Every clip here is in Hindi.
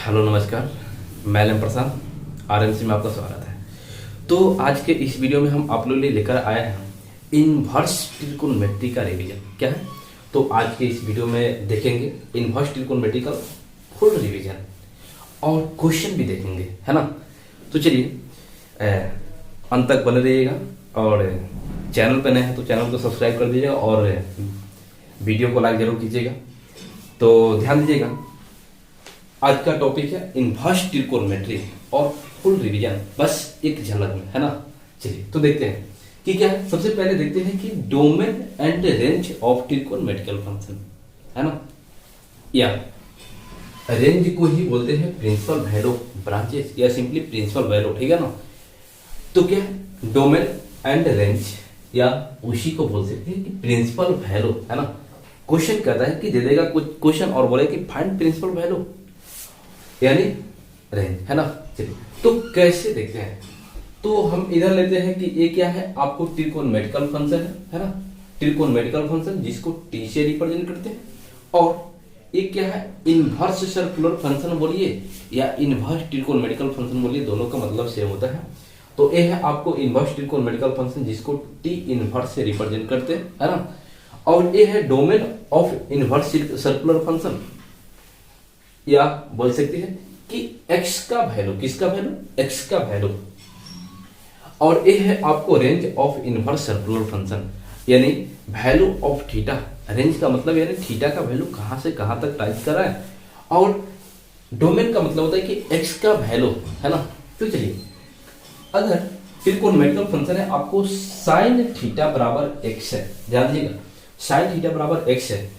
हेलो नमस्कार, मैं एम प्रसाद आरएमसी में आपका स्वागत है। तो आज के इस वीडियो में हम आप लोगों के लिए लेकर आए हैं इन्वर्स ट्रिकोनोमेट्री का रिवीजन। क्या है तो आज के इस वीडियो में देखेंगे इन्वर्स ट्रिकोनोमेट्री का फुल रिवीजन और क्वेश्चन भी देखेंगे, है ना। तो चलिए अंत तक बने रहिएगा और चैनल पर नए हैं तो चैनल को सब्सक्राइब कर दीजिएगा और वीडियो को लाइक जरूर कीजिएगा। तो ध्यान दीजिएगा, आज का टॉपिक है इन्वर्स ट्रिकोनोमेट्री और फुल रिवीजन, बस एक झलक में, है ना। चलिए तो देखते हैं कि क्या है। सबसे पहले देखते हैं कि domain and range of trigonometrical function, है ना। या रेंज को ही बोलते हैं प्रिंसिपल वैल्यू ब्रांचेस या सिंपली प्रिंसिपल वैल्यू, ठीक है ना। तो क्या है डोमेन एंड रेंज या उसी को बोल सकते हैं कि प्रिंसिपल वैल्यू, है ना। क्वेश्चन कहता है कि दे देगा कुछ क्वेश्चन और बोले कि फाइंड प्रिंसिपल वैल्यू यानी रेंज, है ना। चलिए तो कैसे देखते हैं। तो हम इधर लेते हैं कि ये क्या है, आपको ट्रिकोनोमेट्रिकल फंक्शन है ना। ट्रिकोनोमेट्रिकल फंक्शन जिसको टी से रिप्रेजेंट करते हैं। और ये क्या है, इन्वर्स सर्कुलर फंक्शन बोलिए या इन्वर्स ट्रिकोनोमेट्रिकल फंक्शन बोलिए, दोनों का मतलब सेम होता है। तो ये है आपको इन्वर्स ट्रिकोनोमेट्रिकल फंक्शन जिसको टी इन्वर्स से रिप्रेजेंट करते हैं, है ना। और ये है domain of inverse circular function, या बोल सकते हैं कि x का वैल्यू, किसका वैल्यू, x का वैल्यू। और ये है आपको range of inverse circular function यानी वैल्यू ऑफ थीटा। रेंज का मतलब यानी थीटा का वैल्यू कहां से कहां तक टाइप कर रहा है। और डोमेन का मतलब होता है कि x का वैल्यू, है ना। तो चलिए अगर ट्रिकोनोमेट्रिकल फंक्शन है आपको साइन थीटा बराबर x है, ध्यान दीजिएगा साइन थीटा बराबर x है,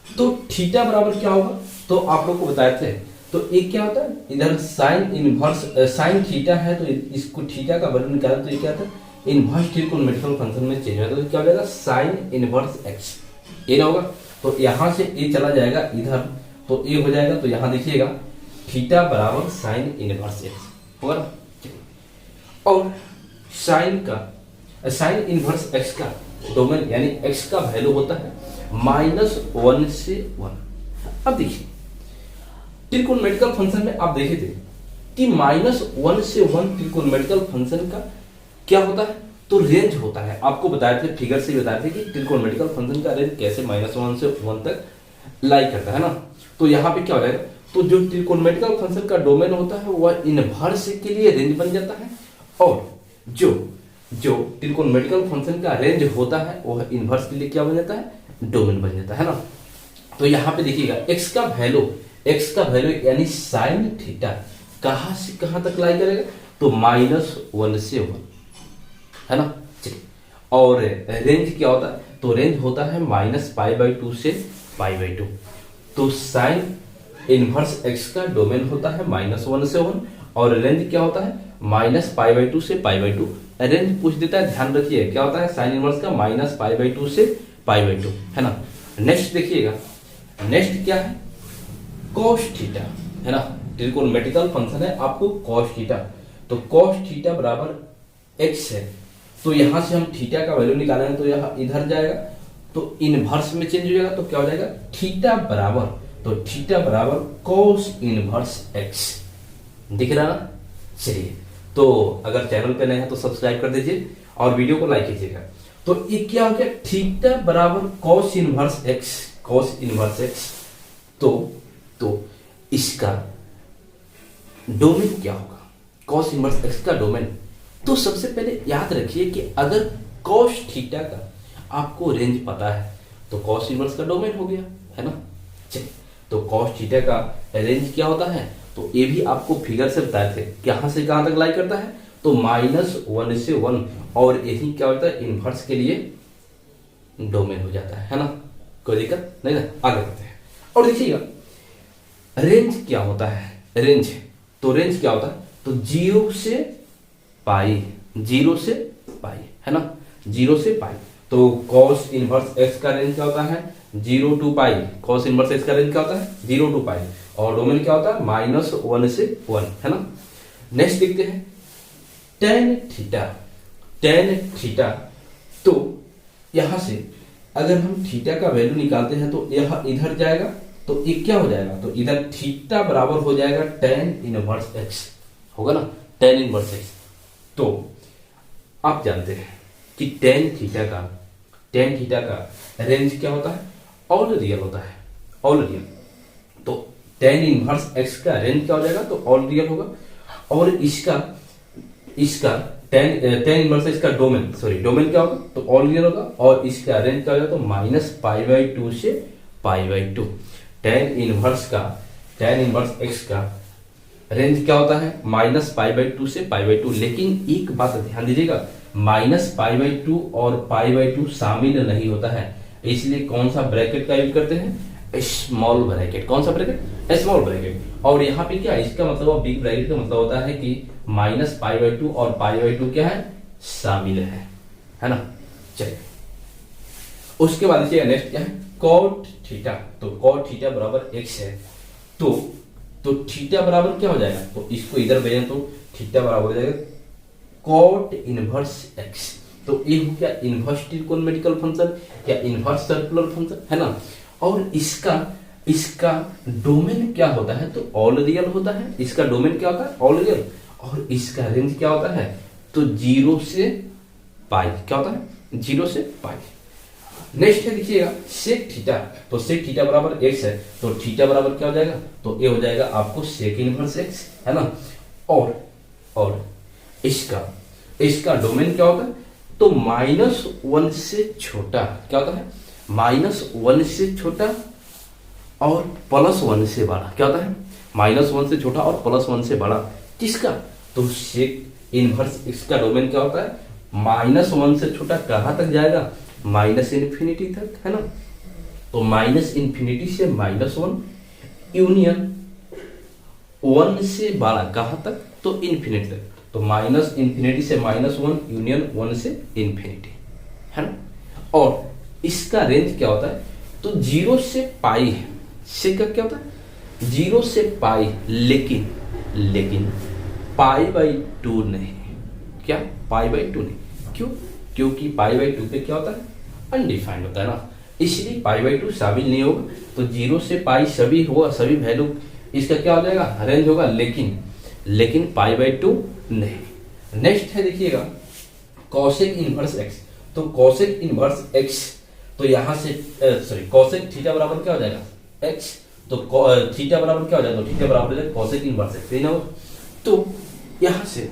तो थीटा बराबर क्या होगा तो आप लोग को बताए थे। तो एक क्या होता है, इधर साइन इनवर्स साइन थीटा है तो इसको थीटा का वैल्यू निकाला तो ये क्या था इनवर्स ट्रिकोनोमेट्रिकल फंक्शन में चेंज होता है। तो क्या हो जाएगा साइन इनवर्स x, ये ना होगा। तो यहां से ये चला जाएगा इधर, तो ये हो जाएगा। तो यहां देखिएगा थीटा बराबर साइन इनवर्स x होगा ना। और साइन इनवर्स x का डोमेन यानी x का वैल्यू होता है -1 से 1। अब देखिए ट्रिकोनोमेट्रिकल फंक्शन में आप देखे थे कि -1 से 1 ट्रिकोनोमेट्रिकल फंक्शन का क्या होता है तो रेंज होता है। आपको बताए थे, फिगर से बताए थे कि ट्रिकोनोमेट्रिकल फंक्शन का रेंज कैसे -1 से 1 तक लाई करता है ना। तो यहाँ पे क्या हो जाएगा, तो जो ट्रिकोनोमेट्रिकल फंक्शन का डोमेन होता है वह इनवर्स के लिए रेंज बन जाता है, और जो ट्रिकोनोमेट्रिकल फंक्शन का रेंज होता है वह इनवर्स के लिए क्या बन जाता है, डोमेन बन जाता है ना। तो यहाँ पे देखिएगा x का वैल्यू यानी साइन थीटा कहां से कहां तक लाई करेगा तो -1 से 1, है ना। चलिए और रेंज क्या होता है, तो रेंज होता है -π/2 से π/2। तो साइन इनवर्स x का डोमेन होता है -1 से 1 और रेंज क्या होता है -π/2 से π/2। रेंज पूछ देता है, ध्यान रखिए क्या होता है साइन इनवर्स का -π/2 से π/2, है ना। नेक्स्ट देखिएगा, नेक्स्ट क्या है cos थीटा, है ना। ट्रिकोनोमेट्रिकल फंक्शन है आपको cos थीटा, तो cos थीटा बराबर x है। तो यहां से हम थीटा का वैल्यू निकालेंगे तो यह इधर जाएगा तो इनवर्स में चेंज हो जाएगा। तो क्या हो जाएगा थीटा बराबर cos इनवर्स x, दिख रहा ना। चलिए तो अगर चैनल पे नए हैं तो सब्सक्राइब कर दीजिए और वीडियो को लाइक कीजिएगा। तो ये क्या हो गया थीटा बराबर cos इनवर्स x। तो इसका डोमेन क्या होगा, cos इनवर्स x का डोमेन। तो सबसे पहले याद रखिए कि अगर cos थीटा का आपको रेंज पता है तो cos इनवर्स का डोमेन हो गया, है ना। चलिए तो cos थीटा का रेंज क्या होता है तो ये भी आपको फिगर से बताए थे कहां से कहां तक लाई करता है तो -1 से 1, और यही क्या होता है इनवर्स के लिए डोमेन हो जाता है ना। कोई दिक्कत नहीं ना, आगे बढ़ते हैं। और देखिएगा रेंज क्या होता है, रेंज क्या होता है तो 0 से पाई, है ना, 0 से पाई। तो cos इनवर्स x का रेंज क्या होता है 0 to pi. cos inverse x का रेंज क्या होता है 0 to पाई, और डोमेन क्या होता है -1 से 1, है ना। नेक्स्ट देखते हैं tan थीटा। तो यहां से अगर हम थीटा का वैल्यू निकालते हैं तो यह इधर जाएगा तो तो ये क्या हो जाएगा, तो इधर थीटा बराबर हो जाएगा tan इनवर्स x, होगा ना tan इनवर्स x। तो आप जानते हैं कि tan थीटा का रेंज क्या होता है, ऑल रियल होता है, ऑल रियल। तो tan इनवर्स x का रेंज क्या हो जाएगा, तो ऑल रियल होगा। और इसका tan इनवर्स x का डोमेन क्या होगा, तो ऑल रियल होगा। और इसका रेंज क्या होगा, तो -π/2 से π/2। tan इनवर्स x का रेंज क्या होता है, -π/2 से π/2। लेकिन एक बात ध्यान दीजिएगा, -π/2 और π/2 शामिल नहीं होता है, इसलिए कौन सा ब्रैकेट का यूज करते हैं, स्मॉल ब्रैकेट। कौन सा ब्रैकेट, स्मॉल ब्रैकेट। और यहाँ पे क्या, इसका मतलब बिग ब्रैकेट का मतलब होता है कि -π/2 और π/2 क्या है, शामिल है ना। चलिए उसके बाद देखिए नेक्स्ट क्या है, cot थीटा। तो cot थीटा बराबर x है, तो थीटा बराबर क्या हो जाएगा, तो इसको इधर भेजें तो थीटा बराबर हो जाएगा cot इनवर्स x। तो ये हो गया इनवर्स ट्रिगोनोमेट्रिकल फंक्शन या इनवर्स सर्कुलर फंक्शन, है ना। और इसका डोमेन क्या होता है, तो ऑल रियल होता है। इसका डोमेन क्या होता है, ऑल रियल। और इसका रेंज क्या होता है, तो 0 से पाई। क्या होता है, 0 से पाई। नेक्स्ट है देखिएगा सेक थीटा। तो सेक थीटा बराबर x है, तो थीटा बराबर क्या हो जाएगा, तो ये हो जाएगा आपको सेक इनवर्स x, है ना। और इसका डोमेन क्या होता है, तो -1 से छोटा। क्या होता है, -1 से छोटा और +1 से बड़ा। क्या होता है, -1 से छोटा और +1 से बड़ा। किसका, तो सेक इनवर्स x का डोमेन क्या होता है, -1 से छोटा कहां तक जाएगा, -इन्फिनिटी तक, है ना। तो -∞ से -1 यूनियन 1 से बड़ा कहां तक, तो इन्फिनिटी तक। तो -∞ से -1 यूनियन 1 से इन्फिनिटी, है ना। और इसका रेंज क्या होता है, तो 0 से पाई है। से का क्या होता है, 0 से पाई, लेकिन π/2 नहीं। क्या, π/2 नहीं। क्यों, क्योंकि π/2 पे क्या होता है, अनडिफाइंड होता है ना, इसलिए π/2 शामिल नहीं होगा। तो 0 से पाई सभी होगा, सभी वैल्यू इसका क्या हो जाएगा, रेंज होगा, लेकिन π/2 नहीं। नेक्स्ट है देखिएगा cosec इनवर्स x। तो cosec इनवर्स x, तो यहां से cosec थीटा बराबर क्या हो जाएगा, x। तो थीटा बराबर क्या हो जाएगा, तो थीटा बराबर हो जाएगा cosec इनवर्स x, सही ना। तो यहां से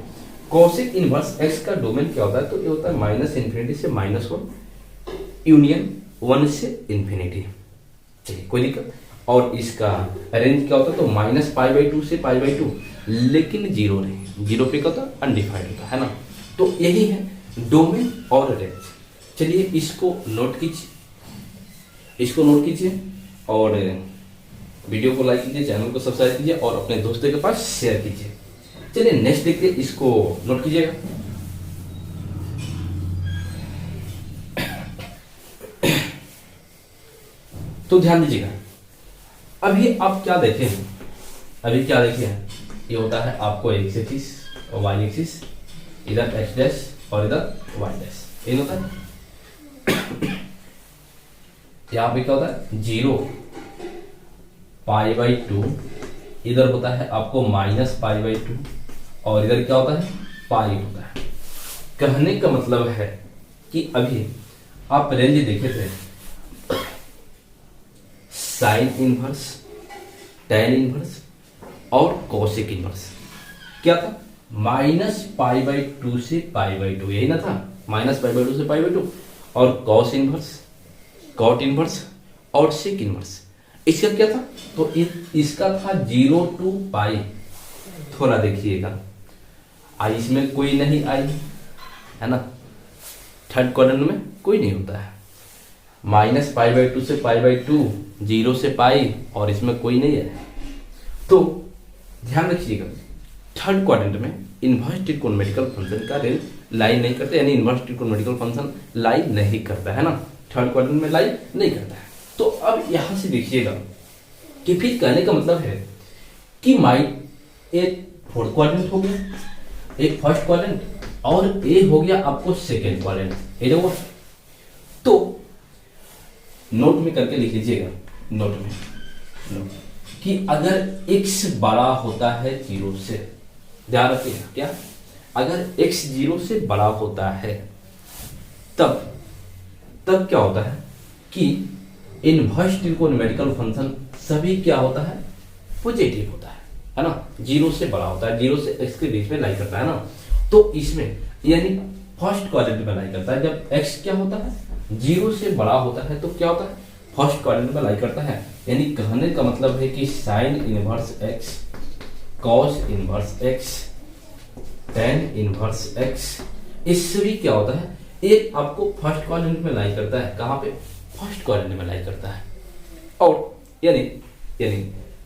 cosec इनवर्स x का डोमेन क्या होता है, तो ये होता है -∞ से -1 यूनियन 1 से इन्फिनिटी। चलिए कोई दिक्कत। और इसका रेंज क्या होता है, तो -π/2 से π/2, लेकिन 0 नहीं। 0 पे क्या होता है, अनडिफाइंड होता है ना। तो यही है डोमेन और रेंज। चलिए इसको नोट कीजिए और वीडियो को लाइक कीजिए, चैनल को सब्सक्राइब कीजिए और अपने दोस्तों के पास शेयर कीजिए। चलिए नेक्स्ट देखिए, इसको नोट कीजिएगा। तो ध्यान दीजिएगा, अभी आप क्या देखे हैं, ये होता है आपको एक्स एक्सिस और वाई एक्सिस, इधर एक्स डैश और इधर वाई डैश, ये होता है। यहाँ पे क्या होता है, 0 π/2, इधर होता है आपको -π/2 और इधर क्या होता है, पाई होता है। कहने का मतलब है कि अभी आप रेंज देखे थे, साइन इनवर्स, tan इनवर्स और कोसेक इनवर्स। क्या था, -π/2 से π/2, यही ना था, -π/2 से π/2। और cos इनवर्स, cot इनवर्स और sec इनवर्स। इसका क्या था, तो इसका था 0 to पाई। थोड़ा देखिएगा, आई इसमें कोई नहीं आई है ना, थर्ड क्वाड्रेंट में कोई नहीं होता है। -π/2 से π/2, 0 से पाई और इसमें कोई नहीं है। तो ध्यान रखिएगा, थर्ड क्वाड्रेंट में इनवर्स ट्रिगोनोमेट्रिकल फंक्शन का रेंज लाई नहीं करते, यानी इनवर्स ट्रिगोनोमेट्रिकल फंक्शन लाई नहीं करता है ना, थर्ड क्वाड्रेंट में लाई नहीं करता है। तो अब यहां से देखिएगा कि फिर कहने का मतलब है कि एक फोर्थ क्वाड्रेंट हो गया, एक फर्स्ट क्वाड्रेंट और ए हो गया आपको सेकेंड क्वाड्रेंट। ये देखो, तो नोट में करके लिख लीजिएगा, नोट में लो, कि अगर x बड़ा होता है 0 से, ध्यान रखिएगा क्या, अगर x 0 से बड़ा होता है तब क्या होता है कि इनवर्स त्रिकोणमितिक फंक्शन सभी क्या होता है, पॉजिटिव होता है ना, 0 से बड़ा होता है, 0 से x के बीच में लाई करता है ना। तो इसमें यानी फर्स्ट क्वाड्रेंट में लाई करता है, जब x क्या होता है, 0 से बड़ा होता है, तो क्या होता है, फर्स्ट क्वाड्रेंट में लाई करता है। यानी कहने का मतलब है कि sine inverse x, cos inverse x, tan inverse x, इस सभी क्या होता है, एक आपको फर्स्ट क्वाड्रेंट में लाई करता है। कहां पे, फर्स्ट क्वाड्रेंट में लाई करता है। और यानी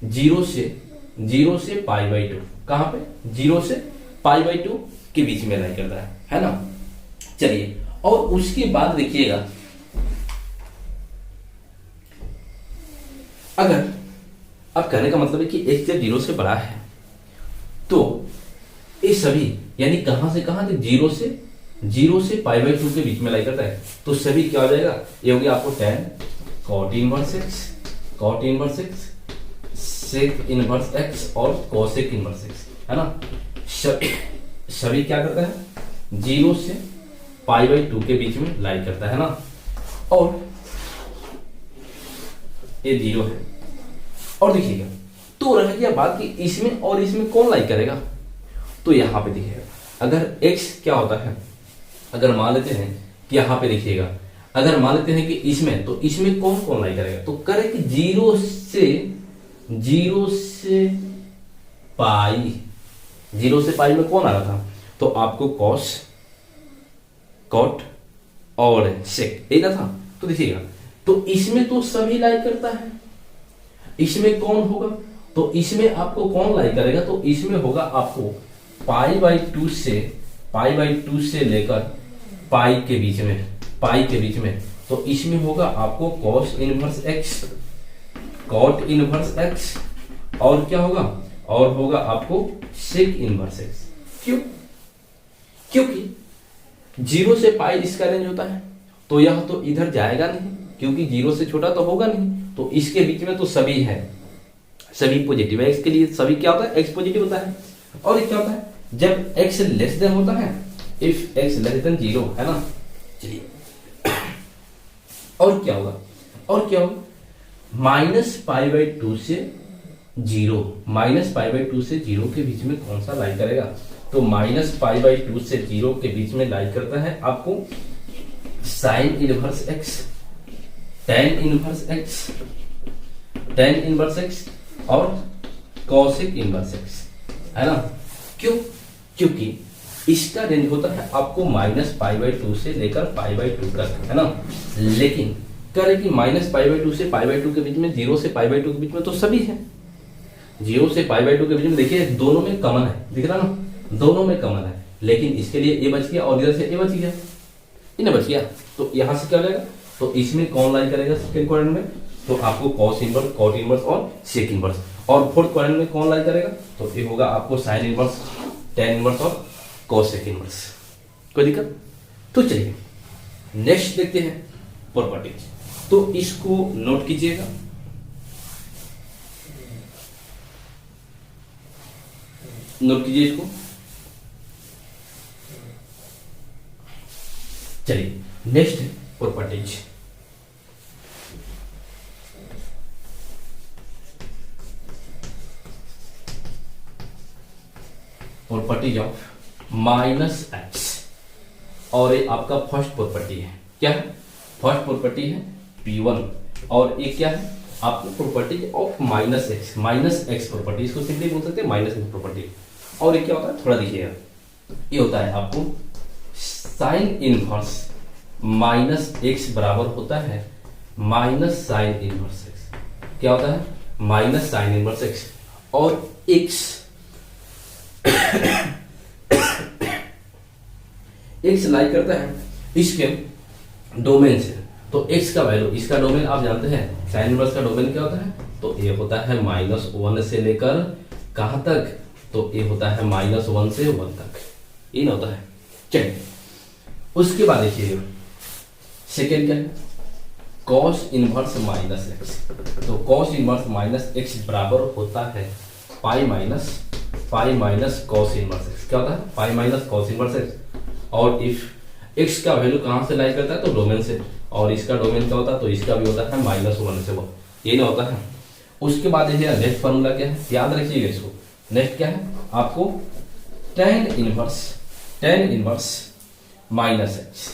0 से पाई बाई 2, कहां पे, 0 से पाई बाई 2 के बीच में लाई करता है ना। चलिए, और उसके बाद देखिएगा, अगर अब कहने का मतलब है कि x जब 0 से बड़ा है तो ये सभी यानी कहां से कहां तक, 0 से पाई बाई 2 के बीच में लाई करता है, तो सभी क्या हो जाएगा, ये हो गया आपको tan cot inverse x, sec inverse x और cosec इनवर्स x, है ना। सभी क्या करता है, 0 से पाई बाई 2 के बीच में लाई करता है ना। और ये 0 है, और देखिएगा तो रह गया बात कि इसमें और इसमें कौन लाई करेगा। तो यहां पे देखिएगा, अगर x क्या होता है, अगर मान लेते हैं कि यहां पे देखिएगा, अगर मान लेते हैं कि इसमें, तो इसमें कौन कौन लाई करेगा, तो करे कि 0 से पाई में कौन आ रहा था, तो आपको cos, cot और sec एक था। तो देखिएगा, तो इसमें तो सभी लाई करता है, इसमें कौन होगा, तो इसमें आपको कौन लाई करेगा, तो इसमें होगा आपको पाई बाई 2 से लेकर पाई के बीच में, तो इसमें होगा आपको cos inverse x, cot inverse x, और क्या होगा, और होगा आपको sec इनवर्स x। क्यों, क्योंकि 0 से पाई इसका रेंज होता है, तो यह तो इधर जाएगा नहीं, क्योंकि 0 से छोटा तो होगा नहीं, तो इसके बीच में तो सभी है, सभी पॉजिटिव है। x के लिए सभी क्या होता है, x पॉजिटिव होता है। और ये क्या होता है, जब x लेस देन होता है, इफ x लेस देन 0, है ना। चलिए, और क्या होगा, माइनस पाई बाई 2 से 0 के बीच में कौन सा लाई करेगा, तो माइनस पाई बाई 2 से 0 के बीच में लाई करता है आपको sine inverse x, tan inverse x और cosec इनवर्स x, है ना। क्यों, क्योंकि इसका रेंज होता है आपको माइनस पाई बाई 2 से लेकर पाई बाई 2 तक, है ना। लेकिन करे कि माइनस पाई बाई 2 से पाई बाई 2 के बीच में, 0 से पाई बाई 2 के बीच में तो सभी है, 0 से पाई बाई 2 के बीच में देखिए दोनों में कॉमन है, दिख रहा ना, दोनों में कॉमन है, लेकिन इसके लिए ए बच गया और इधर से ए बच गया, इन्हें बच गया, तो यहां से क्या हो जाएगा, तो इसमें कौन लाई करेगा सेकंड क्वाड्रेंट में, तो आपको cos इनवर्स, cot इनवर्स और sec इनवर्स। और फोर्थ क्वाड्रेंट में कौन लाई करेगा, तो ये होगा आपको sin इनवर्स, tan इनवर्स और cosec इनवर्स। कोई दिक्कत, तो चलिए नेक्स्ट देखते हैं प्रॉपर्टीज, तो इसको नोट कीजिएगा। नोट कीजिए इसको। चलिए next properties, properties of minus x, और ये आपका फर्स्ट प्रॉपर्टी है, क्या है, फर्स्ट प्रॉपर्टी है P1, और ये क्या है आपको property of minus x property, इसको सिंपली बोल सकते हैं माइनस एक्स प्रॉपर्टी। और ये क्या होता है, थोड़ा देखिएगा, ये होता है आपको साइन इनवर्स माइनस एक्स बराबर होता है माइनस साइन इनवर्स एक्स, क्या होता है, माइनस साइन इनवर्स एक्स, और एक्स एक्स लाइक करता है इसके डोमेन से, तो x का वैल्यू, इसका डोमेन आप जानते हैं, साइन इनवर्स का डोमेन क्या होता है, तो ये होता है -1 से लेकर कहां तक, तो ये होता है -1 से 1 तक, ये होता है। चलिए उसके बाद देखिएगा सेकेंड क्या है, कॉस इनवर्स माइनस एक्स। तो कॉस इनवर्स माइनस एक्स बराबर होता है pi minus cos inverse x. क्या होता है? Pi minus cos inverse x. और इफ एक्स का वैल्यू कहाँ से लाई करता है? तो डोमेन से। और इसका डोमेन क्या होता है? तो इसका भी होता है -1 से 1, ये ना होता है। उसके बाद ये नेक्स्ट फॉर्मूला क्या है, याद रखिएगा इसको। नेक्स्ट क्या है आपको? tan inverse minus x.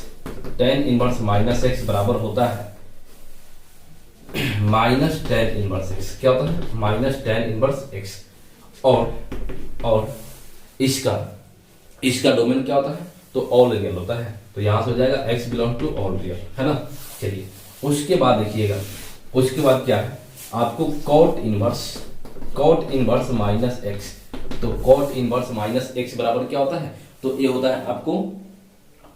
tan inverse minus x बराबर होता है माइनस tan इनवर्स एक्स। क्या होता है? Minus tan inverse x. और इसका डोमेन क्या होता है? तो ऑल रियल होता है। तो यहां से हो जाएगा x belong to all real, है ना। चलिए उसके बाद देखिएगा, उसके बाद क्या है आपको? Cot inverse minus x. तो कॉट इनवर्स माइनस एक्स बराबर क्या होता है? तो ये होता है आपको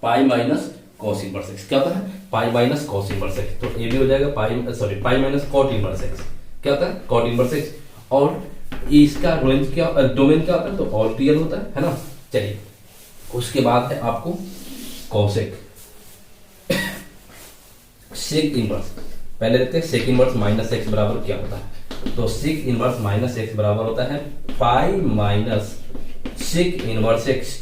pi minus cos inverse x. क्या होता है? Pi minus cos inverse x. तो ये भी हो जाएगा pi minus cot inverse x. क्या होता है? Cot inverse x. और इसका डोमेन क्या होता है? तो ऑल रियल होता है ना। चलिए उसके बाद है आपको कॉसेक सेक इनवर्स। पहले देखते हैं सेक इनवर्स माइनस एक्स बराबर क्या होता है। तो सेक इनवर्स माइनस एक्स बराबर होता है pi minus sec inverse x.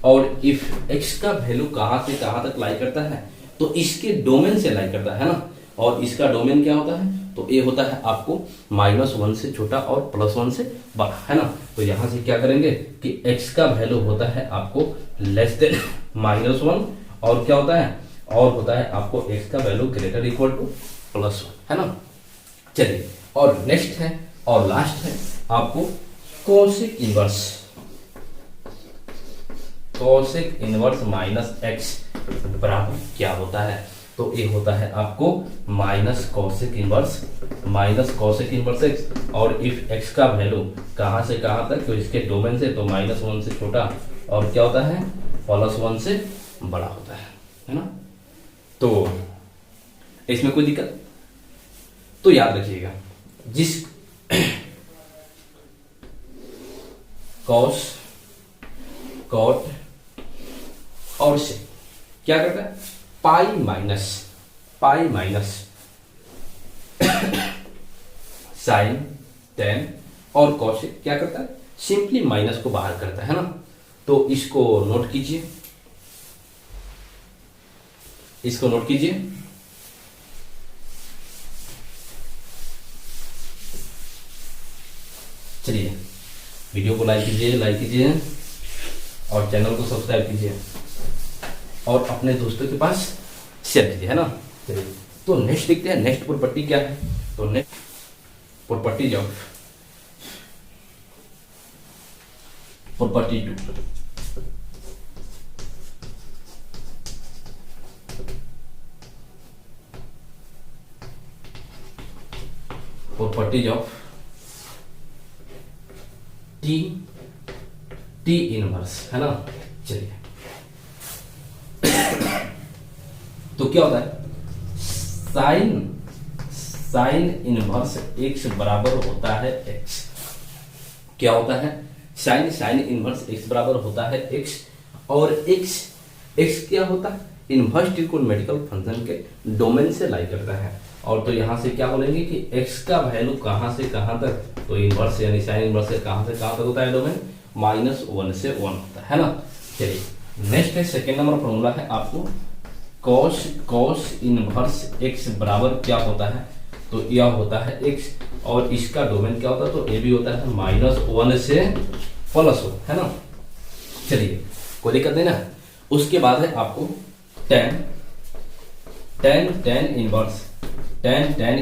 और इफ एक्स का वैल्यू कहां से कहां तक लाई करता है? तो इसके डोमेन से लाई करता है ना। और इसका डोमेन क्या होता है? तो ये होता है आपको -1 से छोटा और +1 से बड़ा, है ना। तो यहां से क्या करेंगे कि x का वैल्यू होता है आपको लेस देन -1, और क्या होता है? और होता है आपको x का वैल्यू ग्रेटर इक्वल टू +1, है ना। चलिए और नेक्स्ट है और लास्ट है आपको कोसेक इनवर्स माइनस एक्स बराबर क्या होता है? तो ये होता है आपको माइनस कॉसेक इनवर्स एक्स। और इफ एक्स का वैल्यू कहां से कहां तक? तो इसके डोमेन से, तो -1 से छोटा और क्या होता है? +1 से बड़ा होता है ना। तो इसमें कोई दिक्कत? तो याद रखिएगा, जिस कॉस कॉट और से क्या करता है? पाई माइनस साइन टेन और कॉसेक क्या करता है? सिंपली माइनस को बाहर करता है ना। तो इसको नोट कीजिए, चलिए वीडियो को लाइक कीजिए और चैनल को सब्सक्राइब कीजिए और अपने दोस्तों के पास शेयर कीजिए, है ना। चलिए तो नेक्स्ट देखते हैं, नेक्स्ट प्रॉपर्टी क्या है। तो next property of property 2। Properties of T inverse, है ना। चलिए तो क्या होता है? साइन इनवर्स एक्स बराबर होता है एक्स। क्या होता है? साइन इनवर्स एक्स बराबर होता है एक्स। और एक्स क्या होता है? इनवर्स ट्रिगोनोमेट्रिकल फंक्शन के डोमेन से लाई करता है। और तो यहां से क्या बोलेंगे कि एक्स का वैल्यू कहां से कहां तक? तो इनवर्स यानी साइन इनवर्स से कहां तक होता है डोमेन? -1 से 1 होता है ना। चलिए नेक्स्ट है सेकेंड नंबर फॉर्मूला है आपको कॉस इनवर्स एक्स बराबर क्या होता है? तो यह होता है एक्स। और इसका डोमेन क्या होता है? तो ये भी होता है -1 से +1, है ना। चलिए कोई दिक्कत नहीं ना। उसके बाद है आपको tan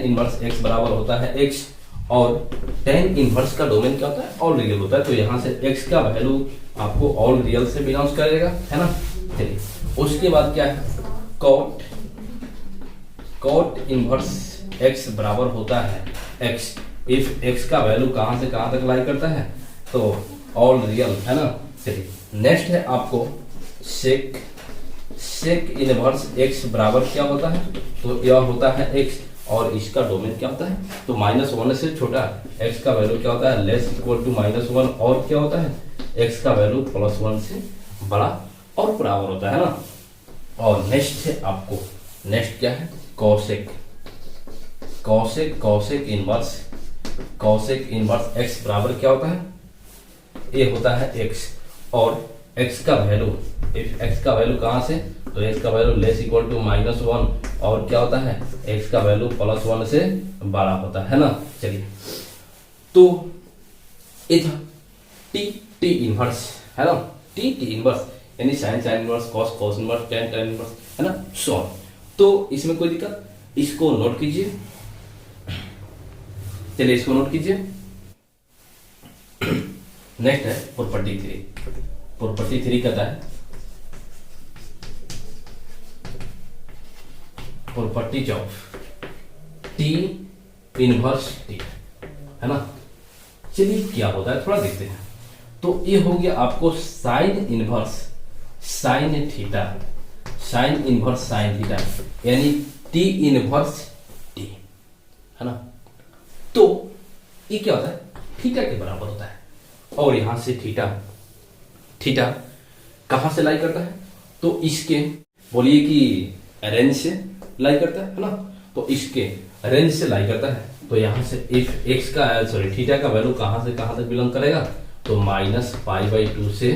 इनवर्स एक्स बराबर होता है एक्स। और tan इनवर्स का डोमेन क्या होता है? ऑल रियल होता है। तो यहां से x का वैल्यू आपको ऑल रियल से बिलोंग करेगा, है ना। चलिए उसके बाद क्या है? कॉट इनवर्स x बराबर होता है x। इफ x का वैल्यू कहां से कहां तक लाई करता है? तो ऑल रियल, है ना। चलिए नेक्स्ट है आपको सेक इनवर्स x बराबर क्या होता है? तो यह होता है x। और इसका डोमेन क्या होता है? तो -1 से छोटा x का वैल्यू क्या होता है? Less equal to -1। और क्या होता है? x का वैल्यू +1 से बड़ा और बराबर होता है ना। और नेक्स्ट है आपको, नेक्स्ट क्या है? कॉसेक कॉसेक इनवर्स एक्स बराबर क्या होता है, ये होता है एक्स, और एक्स का वैल्यू, एक्स का वैल्यू कहां से, तो एक्स का वैल्यू लेस इक्वल टू -1, और क्या होता है, एक्स का वैल्यू +1 से बड़ा होता है ना। चलिए, तो ये था टी इनवर्स, है ना, टी इनवर्स यानी sine inverse, cos inverse, tan inverse, है ना, सो ऑन। तो इसमें कोई दिक्कत, इसको नोट कीजिए। चलिए इसको नोट कीजिए। नेक्स्ट है प्रॉपर्टी 3। प्रॉपर्टी 3 कहता है properties of T inverse T, है ना। चलिए क्या होता है थोड़ा देखते हैं। तो ये हो गया आपको sine inverse sine theta, sine inverse sine theta यानी टी इनवर्स टी, है ना। तो ये क्या होता है, थीटा के बराबर होता है, और यहां से थीटा कहां से लाई करता है, तो इसके बोलिए कि रेंज से लाई करता है ना। तो इसके रेंज से लाई करता है, तो यहां से एक्स का थीटा का वैल्यू कहां से कहां तक बिलोंग करेगा, तो -π/2 से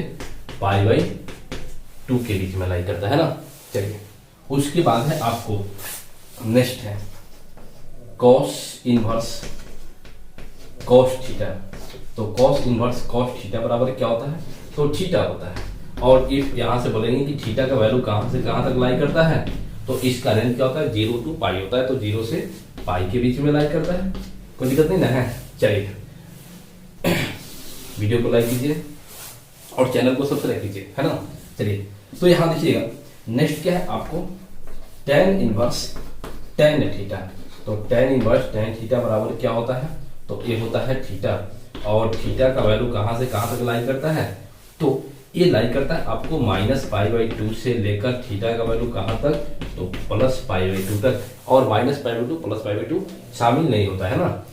π/2 के बीच में लाई करता है ना। चलिए उसके बाद है आपको नेक्स्ट है कॉस इनवर्स कॉस थीटा। तो कॉस इनवर्स कॉस थीटा बराबर क्या होता है, तो थीटा होता है, और इफ यहां से बोलेंगे कि थीटा का वैल्यू कहां से कहां तक लाई करता है, तो इसका रेंज क्या होता है 0 to π होता है, तो 0 से π के बीच में लाई करता है। कोई दिक्कत नहीं ना है। चलिए वीडियो को लाइक कीजिए और चैनल को सब्सक्राइब कीजिए, है ना। चलिए तो यहां देखिएगा नेक्स्ट क्या है आपको tan इनवर्स tan थीटा। तो tan इनवर्स tan थीटा बराबर क्या होता है, तो ये होता है थीटा, और थीटा का वैल्यू कहां से कहां तक लाई करता है, तो ये लाई करता है आपको -π/2 से लेकर थीटा का वैल्यू कहां तक, तो +π/2 तक, और -π/2 +π/2 शामिल नहीं होता है ना।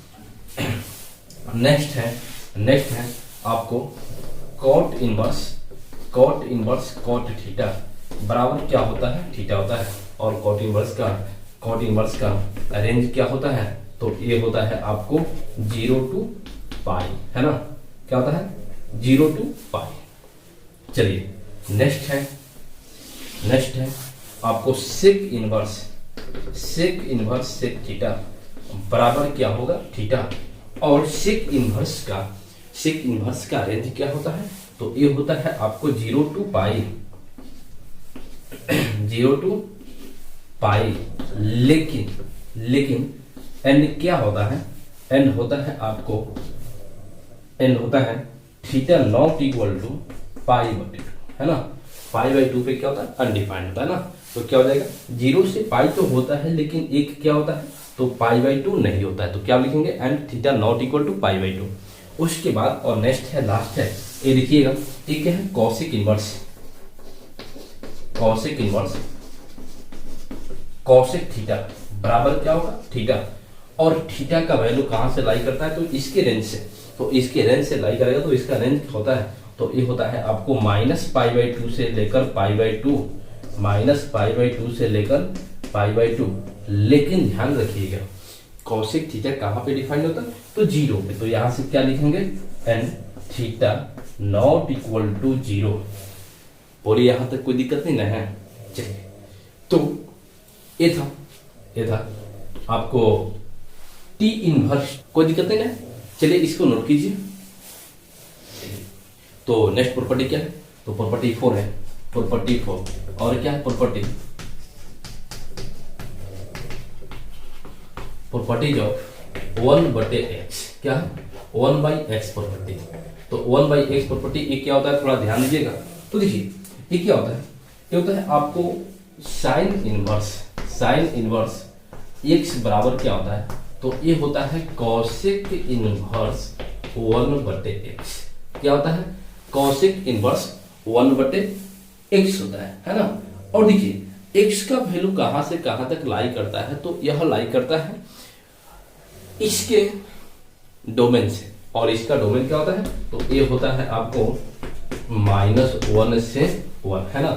नेक्स्ट है आपको कॉट इनवर्स कॉट थीटा बराबर क्या होता है, थीटा होता है, और कॉट इनवर्स का रेंज क्या होता है, तो ये होता है आपको 0 to π, है ना। क्या होता है 0 to π। चलिए नेक्स्ट है आपको सेक इनवर्स सेक थीटा बराबर क्या होगा, थीटा, और सेक इनवर्स का रेंज क्या होता है, तो ये होता है आपको 0 to π, लेकिन एन क्या होता है, एन होता है थीटा नॉट इक्वल टू π/2, है ना। π/2 पे क्या होता है, अनडिफाइंड होता है ना। तो क्या हो जाएगा 0 से π तो होता है, लेकिन एक क्या होता है, तो π/2 नहीं होता है, तो क्या लिखेंगे and theta not equal to π/2। उसके बाद और नेक्स्ट है लास्ट है, ये देखिएगा ये क्या है कॉसेक इनवर्स थीटा बराबर क्या होगा, थीटा, और थीटा का वैल्यू कहां से लाई करता है, तो इसके रेंज से, तो इसके रेंज से लाई करेगा, तो इसका रेंज होता है, तो ये होता है आपको -π/2 से लेकर π/2, -π/2 से लेकर π/2। लेकिन ध्यान रखिएगा कॉसेक थीटा कहां पे डिफाइंड होता है, तो 0 पे, तो यहां से क्या लिखेंगे and theta not equal to 0। और यहां तक कोई दिक्कत नहीं ना है। चलिए तो ये था आपको टी इनवर्स, कोई दिक्कत नहीं ना। चलिए इसको नोट कीजिए। तो नेक्स्ट प्रॉपर्टी क्या है, तो प्रॉपर्टी 4 है, प्रॉपर्टी 4, और क्या है प्रॉपर्टीज ऑफ 1/x, क्या है 1/x प्रॉपर्टी। तो 1/x प्रॉपर्टी ये क्या होता है, थोड़ा ध्यान दीजिएगा। तो देखिए ये क्या होता है, ये होता है आपको साइन इनवर्स x बराबर क्या होता है, तो ये होता है कॉसेक इनवर्स 1/x। क्या होता है कॉसेक इनवर्स 1/x होता है ना। और देखिए x का वैल्यू कहां से कहां तक लाई करता है, तो यह लाई करता है इसके डोमेन से, और इसका डोमेन क्या होता है, तो ये होता है आपको -1 से 1, है ना।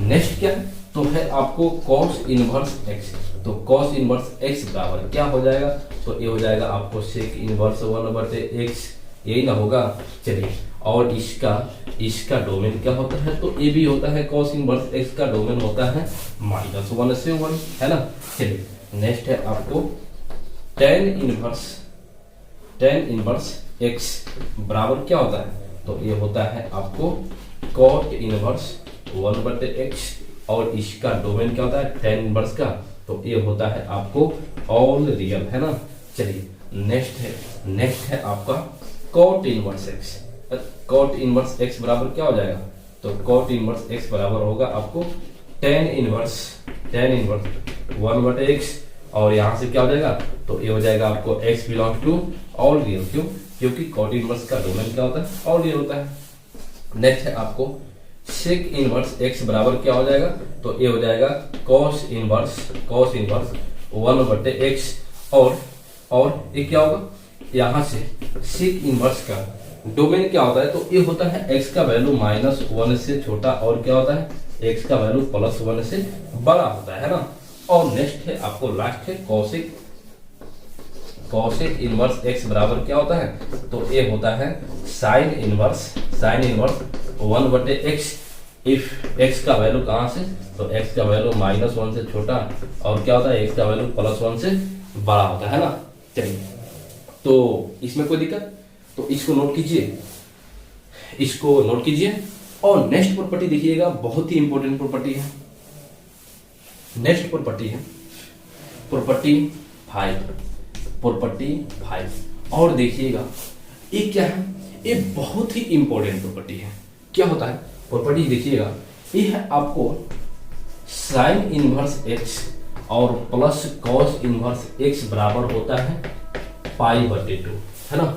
नेक्स्ट क्या है तो है आपको cos इनवर्स x। तो cos इनवर्स x बराबर क्या हो जाएगा, तो ये हो जाएगा आपको sec इनवर्स 1/x, यही ना होगा। चलिए, और इसका डोमेन क्या होता है, तो ये भी होता है cos इनवर्स x का डोमेन होता है -1 से 1, है ना। चलिए नेक्स्ट है आपको tan इनवर्स x बराबर क्या होता है, तो ये होता है आपको cot इनवर्स 1/x, और इसका डोमेन क्या होता है tan इनवर्स का, तो ये होता है आपको ऑल रियल, है ना। चलिए नेक्स्ट है आपका cot inverse x। cot inverse x बराबर क्या हो जाएगा, तो cot इनवर्स x बराबर होगा आपको tan इनवर्स 1/x, और यहां से क्या हो जाएगा, तो ये हो जाएगा आपको x belongs to all real. क्यों, क्योंकि cot इनवर्स का डोमेन क्या होता है, ऑल रियल होता है। नेक्स्ट है आपको sec इनवर्स x बराबर क्या हो जाएगा, तो ये हो जाएगा cos इनवर्स 1/x, और ये क्या होगा, यहाँ से sec इनवर्स का डोमेन क्या होता है, तो ये होता है x का वैल्यू -1 से छोटा, और क्या होता है x का वैल्यू +1 से बड़ा होता है ना। और नेक्स्ट है आपको लास्ट है cosec इनवर्स x बराबर क्या होता है, तो ये होता है sin inverse 1/x। If x का वैल्यू कहां से, तो x का वैल्यू -1 से छोटा, और क्या होता है x का वैल्यू +1 से बड़ा होता है ना। चलिए, तो इसमें कोई दिक्कत, तो इसको नोट कीजिए, और नेक्स्ट प्रॉपर्टी देखिएगा, बहुत ही इंपॉर्टेंट प्रॉपर्टी है। नेक्स्ट प्रॉपर्टी है प्रॉपर्टी 5, और देखिएगा ये क्या है, ये बहुत ही इंपॉर्टेंट प्रॉपर्टी है। क्या होता है प्रॉपर्टी, देखिएगा ये है आपको sin इनवर्स x और प्लस cos इनवर्स x बराबर होता है π/2, है ना।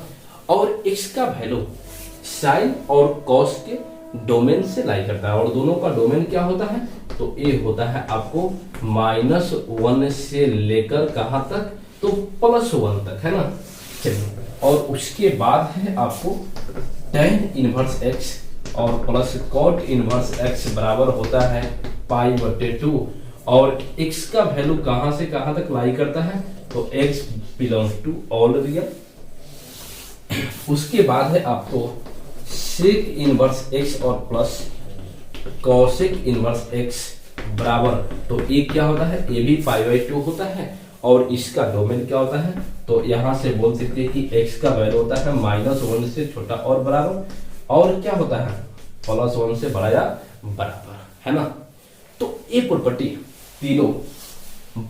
और x का वैल्यू sin और cos के डोमेन से लाई करता है, और दोनों का डोमेन क्या होता है, तो ये होता है आपको -1 से लेकर कहां तक, तो +1 तक, है ना। चलिए, और उसके बाद है आपको tan इनवर्स x और प्लस cot इनवर्स x बराबर होता है π/2, और x का वैल्यू कहां से कहां तक लाई करता है, तो x belongs to all real. उसके बाद है आपको sec इनवर्स x और प्लस cosec इनवर्स x बराबर, तो ये क्या होता है, ये भी π/2 होता है, और इसका डोमेन क्या होता है, तो यहां से बोल सकते हैं कि x का वैल्यू होता है -1 से छोटा और बराबर, और क्या होता है +1 से बड़ा या बराबर, है ना। तो ये प्रॉपर्टी तीनों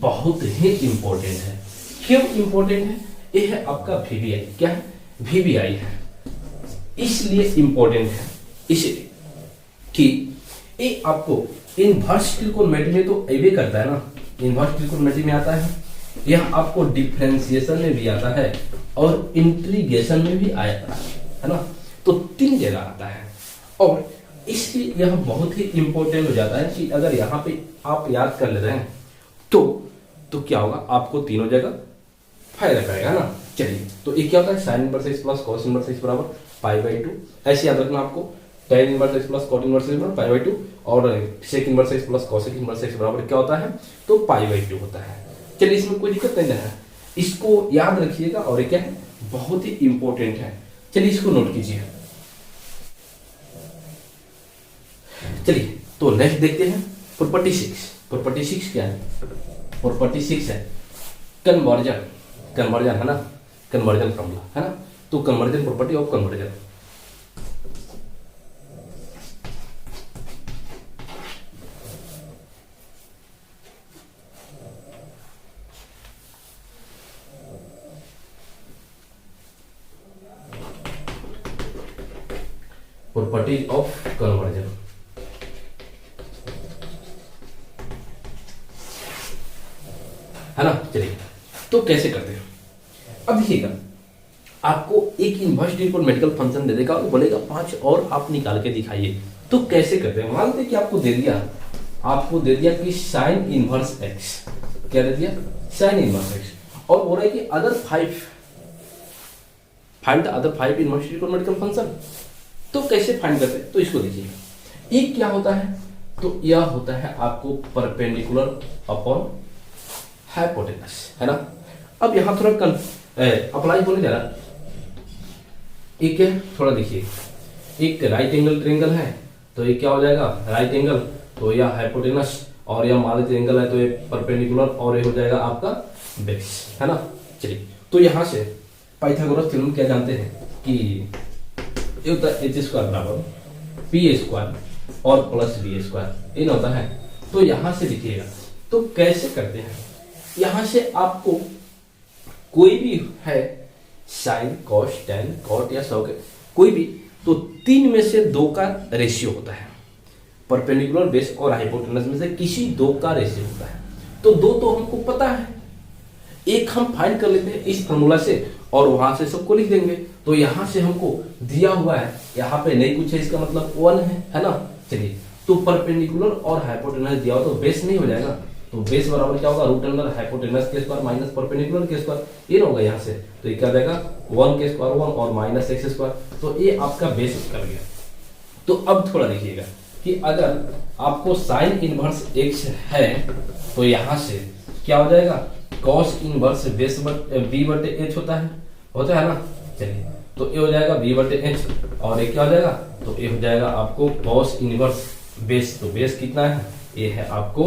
बहुत ही इंपॉर्टेंट है। क्यों इंपॉर्टेंट है, ये है आपका VBI। क्या है, VBI है, इसलिए इंपॉर्टेंट है, इसलिए कि ये आपको इनवर्स त्रिकोणमिति में तो ऐसे करता है ना, इनवर्स त्रिकोणमिति में आता है, यह आपको डिफरेंशिएशन में भी आता है, और इंटीग्रेशन में भी आता है ना। तो 3 जगह आता है, और इसलिए यह बहुत ही इंपॉर्टेंट हो जाता है कि अगर यहाँ पे आप याद कर ले रहे हैं तो क्या होगा, आपको तीनों जगह फायदा करेगा ना। चलिए, तो ये क्या होता है, sin inverse x plus cos inverse x बराबर π/2, ऐसे याद रखना आपको। tan inverse x plus cot inverse x बराबर π/2, और sec inverse x plus cosec inverse x बराबर क्या होता है, तो π/2 होता है। चलिए, इसमें कोई दिक्कत नहीं है, इसको याद रखिएगा, और ये क्या है, बहुत ही इंपॉर्टेंट है। चलिए, इसको नोट कीजिए। चलिए, तो नेक्स्ट देखते हैं प्रॉपर्टी 6। प्रॉपर्टी 6 क्या है, प्रॉपर्टी 6 है कन्वर्जन, है ना, कन्वर्जन फॉर्मूला, है ना। तो conversion property of conversion, property of conversion, है ना। चलिए, तो कैसे करते हैं, अब देखिएगा, आपको एक इनवर्स ट्रिकोणमितिकल फंक्शन दे देगा और बोलेगा 5 और आप निकाल के दिखाइए। तो कैसे करते हैं, मानते कि आपको दे दिया कि sin इनवर्स x, क्या दे दिया, sin इनवर्स x, और बोल रहा है कि other 5, find the other 5 inverse ट्रिकोणमितिकल फंक्शन। तो कैसे फाइंड करते हैं, तो इसको देखिए, एक क्या होता है, तो यह होता है आपको परपेंडिकुलर अपॉन हाइपोटेनस, है ना। अब यहां थोड़ा अप्लाई होने जा रहा है। एक है, थोड़ा देखिए, एक राइट एंगल ट्रायंगल है तो ये क्या हो जाएगा, राइट एंगल, तो यह हाइपोटेनस, और यह मान लीजिए एंगल है तो ये परपेंडिकुलर, और ये हो जाएगा आपका बेस, है ना। चलिए, तो यहां से पाइथागोरस थ्योरम क्या जानते हैं कि ये होता है एच स्क्वायर बराबर पी स्क्वायर और प्लस बी स्क्वायर, ये होता है। तो यहां से लिखिएगा, तो कैसे करते हैं, यहां से आपको कोई भी है साइन कॉस टेन कॉट या सौ के कोई भी, तो 3 में से 2 का रेशियो होता है, परपेंडिकुलर बेस और हाइपोटेनस में से किसी 2 का रेशियो होता है। तो 2 तो हमको पता है, एक हम फाइंड कर लेते हैं इस फॉर्मूला से और वहां से सबको लिख देंगे। तो यहां से हमको दिया हुआ है, यहाँ पे नहीं कुछ है, इसका मतलब 1 है ना। चलिए, तो परपेंडिकुलर और हाइपोटेनस दिया हो तो बेस नहीं हो जाएगा, तो बेस बराबर क्या होगा, रूट अंडर हाइपोटेनस के स्क्वायर माइनस परपेंडिकुलर के स्क्वायर, ये होगा यहाँ से। तो ये क्या हो जाएगा 1 के स्क्वायर 1 और माइनस एक्स स्क्वायर, तो ये आपका बेस कर गया। तो अब थोड़ा देखिएगा कि अगर आपको साइन इनवर्स एक्स है तो यहां से क्या हो जाएगा, कॉस इनवर्स बेस बी बटे एच होता है ना। चलिए, तो ये हो जाएगा बी बटे एच, और ये क्या हो जाएगा, तो ये हो जाएगा आपको कॉस इनवर्स बेस, तो बेस कितना है, ये है आपको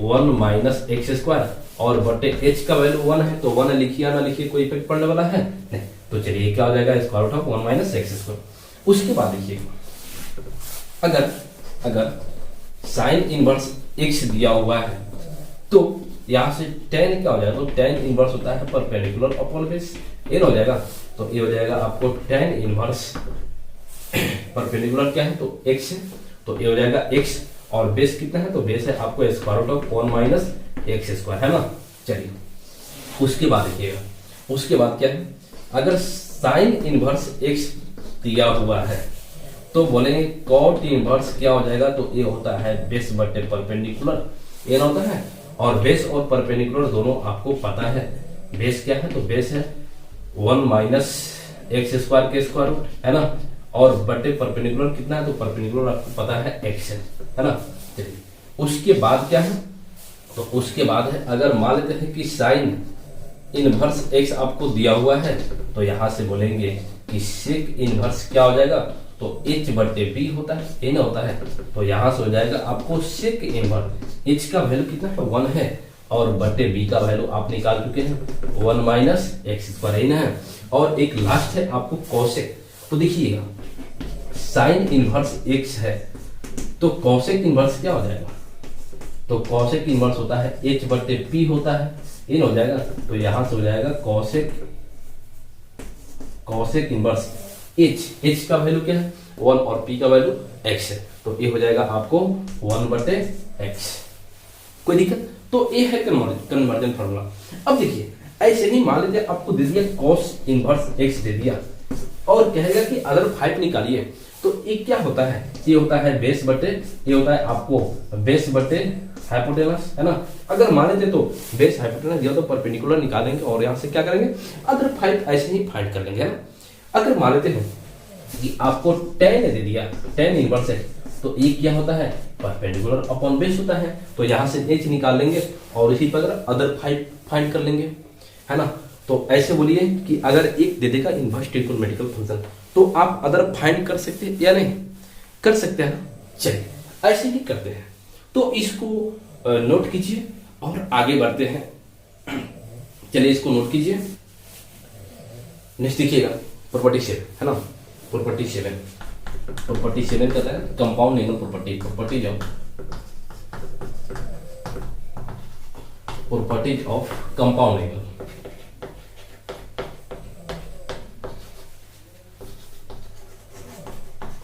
1 माइनस एक्स स्क्वायर, और बटे एच का वैल्यू 1 है, तो 1 लिखिए या ना लिखिए कोई इफेक्ट पड़ने वाला है नहीं। तो चलिए, क्या हो जाएगा, square root of 1 minus x square. उसके बाद देखिए, अगर साइन इनवर्स एक्स दिया हुआ है तो यहां से tan क्या हो जाएगा, तो tan इनवर्स होता है परपेंडिकुलर अपॉन बेस, ये हो जाएगा। तो ये हो जाएगा आपको tan इनवर्स परपेंडिकुलर क्या है, तो x है, तो ये हो जाएगा x, और बेस कितना है, तो बेस है आपको square root of 1 minus x square, है ना। चलिए, उसके बाद देखिएगा, उसके बाद क्या है, अगर साइन इनवर्स x दिया हुआ है तो बोलेंगे कॉट इनवर्स क्या हो जाएगा, तो ये होता है बेस बटे परपेंडिकुलर, ये ना होता है। और बेस और परपेंडिकुलर दोनों आपको पता है, बेस क्या है, तो बेस है 1 माइनस एक्स स्क्वायर के स्क्वायर रूट, है ना, और बटे परपेंडिकुलर कितना है, तो परपेंडिकुलर आपको पता है x है ना। चलिए, उसके बाद क्या है, तो उसके बाद है, अगर मान लेते हैं कि साइन इनवर्स x आपको दिया हुआ है तो यहां से बोलेंगे कि सेक इनवर्स क्या हो जाएगा, तो h बटे b होता है, ये ना होता है। तो यहां से हो जाएगा आपको सेक इनवर्स, h का वैल्यू कितना है, 1 है, और बटे b का वैल्यू आप निकाल चुके हैं 1 माइनस एक्स स्क्वायर, ना है। और एक लास्ट है आपको कॉसेक, तो देखिएगा साइन इनवर्स x है तो कॉसेक इनवर्स क्या हो जाएगा, तो कॉसेक इनवर्स होता है h बटे p होता है, ये हो जाएगा। तो यहां से हो जाएगा कॉसेक इनवर्स h का वैल्यू क्या है 1 और p का वैल्यू x है, तो ये हो जाएगा आपको 1 बटे x। कोई दिक्कत, तो ये है कन्वर्जन फार्मूला। अब देखिए, ऐसे ही मान लीजिए आपको दे दिया कॉस इनवर्स x दे दिया और कहेगा कि अगर 5 निकालिए, तो ये क्या होता है, ये होता है बेस बटे, ये होता है आपको बेस बटे हाइपोटेनस, है ना। अगर मान लेते तो बेस हाइपोटेनस दिया तो परपेंडिकुलर निकालेंगे और यहाँ से क्या करेंगे, अगर 5 ऐसे ही फाइंड कर लेंगे, है ना। अगर मान लेते हैं कि आपको tan दे दिया, tan इनवर्स है, तो ये क्या होता है, परपेंडिकुलर अपॉन बेस होता है, तो यहाँ से h निकाल लेंगे और इसी पर अदर 5 फाइंड कर लेंगे, है ना। तो ऐसे बोलिए कि अगर एक दे देगा इनवर्स ट्रिग्नोमेट्रिकल फंक्शन तो आप अदर फाइंड कर सकते हैं या नहीं, कर सकते हैं। चलिए, ऐसे ही करते हैं, तो इसको नोट कीजिए और आगे बढ़ते हैं। चलिए, इसको नोट कीजिए। नेक्स्ट देखिएगा प्रॉपर्टी 7, है ना। प्रॉपर्टी 7 कहता है compound angle property properties of compound angle,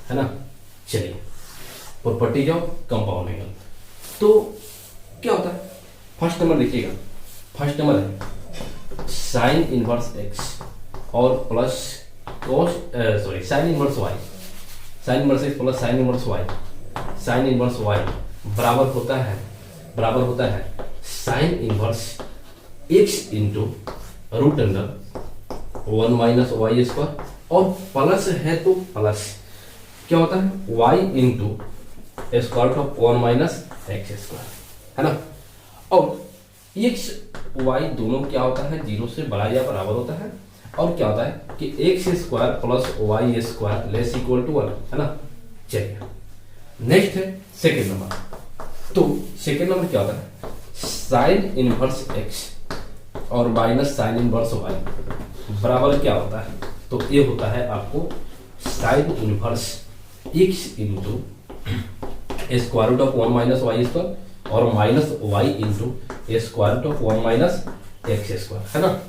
है ना। चलिए, प्रॉपर्टीज ऑफ कंपाउंड एंगल, तो क्या होता है, फर्स्ट नंबर देखिएगा, फर्स्ट नंबर है साइन इनवर्स एक्स और plus sine inverse y, sine inverse x plus sine inverse y बराबर होता है sine inverse x into root under 1 minus y square, और प्लस है तो प्लस क्या होता है y into square root of 1 minus x square, है ना। और एक्स वाई दोनों क्या होता है, जीरो से बड़ा या बराबर होता है। और क्या होता है कि x square plus y square less equal to 1, है ना। चलिए नेक्स्ट है सेकेंड नंबर। तो सेकेंड नंबर क्या होता है, साइन इनवर्स एक्स और माइनस साइन इनवर्स वाई बराबर क्या होता है, तो ये होता है आपको sine inverse x into square root of 1 minus y square और minus y into square root of 1 minus x square, है ना।